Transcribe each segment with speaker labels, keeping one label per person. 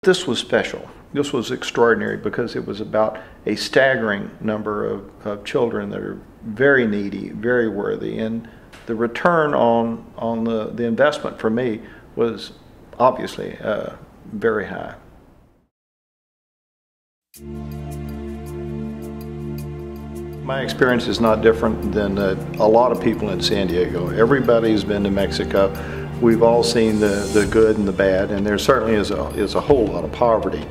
Speaker 1: This was special. This was extraordinary because it was about a staggering number of children that are very needy, very worthy, and the return on the investment for me was obviously very high. My experience is not different than a lot of people in San Diego. Everybody's been to Mexico. We've all seen the good and the bad, and there certainly is a whole lot of poverty.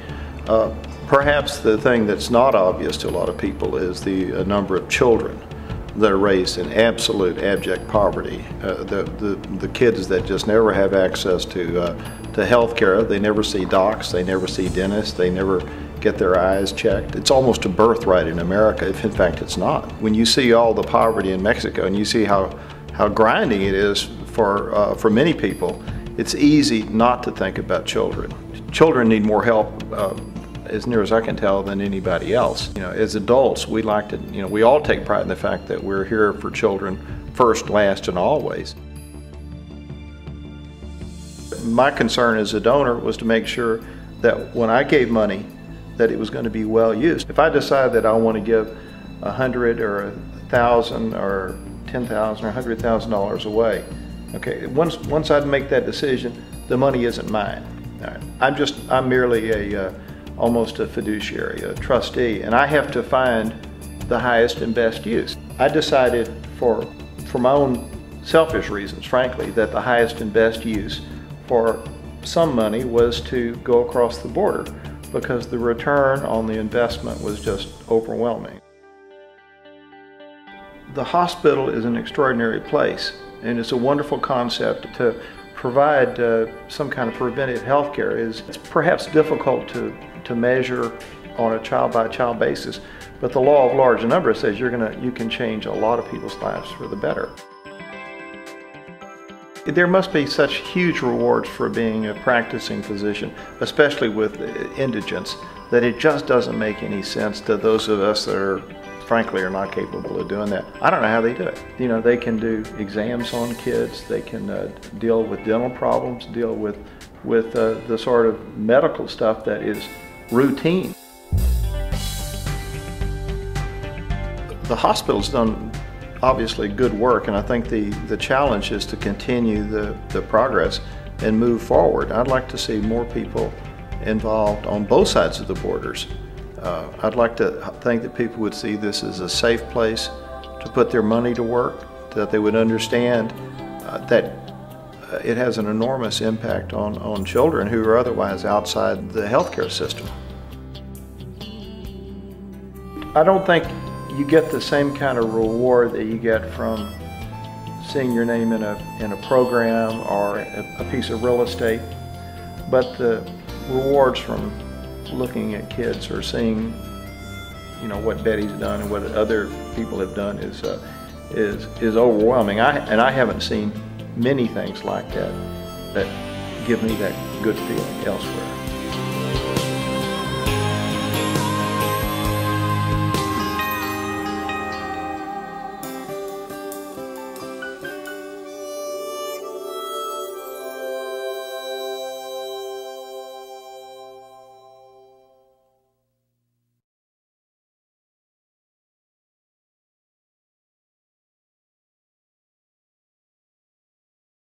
Speaker 1: Perhaps the thing that's not obvious to a lot of people is the number of children that are raised in absolute abject poverty. The kids that just never have access to health care. They never see docs, they never see dentists, they never get their eyes checked. It's almost a birthright in America, if in fact it's not. When you see all the poverty in Mexico and you see how grinding it is for many people, it's easy not to think about children. Children need more help, as near as I can tell, than anybody else. You know, as adults, we like to, we all take pride in the fact that we're here for children first, last, and always. My concern as a donor was to make sure that when I gave money, that it was going to be well used. If I decide that I want to give $100 or $1,000 or $10,000 or $100,000 away, okay, once I make that decision, the money isn't mine. I'm merely almost a fiduciary, a trustee, and I have to find the highest and best use. I decided for my own selfish reasons, frankly, that the highest and best use for some money was to go across the border, because the return on the investment was just overwhelming. The hospital is an extraordinary place, and it's a wonderful concept to provide some kind of preventive health care. It's perhaps difficult to measure on a child-by-child basis, but the law of large numbers says you can change a lot of people's lives for the better. There must be such huge rewards for being a practicing physician, especially with indigents, that it just doesn't make any sense to those of us that frankly are not capable of doing that. I don't know how they do it. They can do exams on kids, they can deal with dental problems, deal with the sort of medical stuff that is routine. The hospital's done obviously good work, and I think the challenge is to continue the progress and move forward. I'd like to see more people involved on both sides of the borders. I'd like to think that people would see this as a safe place to put their money to work, that they would understand that it has an enormous impact on children who are otherwise outside the healthcare system. I don't think you get the same kind of reward that you get from seeing your name in a program or a piece of real estate, but the rewards from looking at kids or seeing what Betty's done and what other people have done is overwhelming. And I haven't seen many things like that give me that good feeling elsewhere.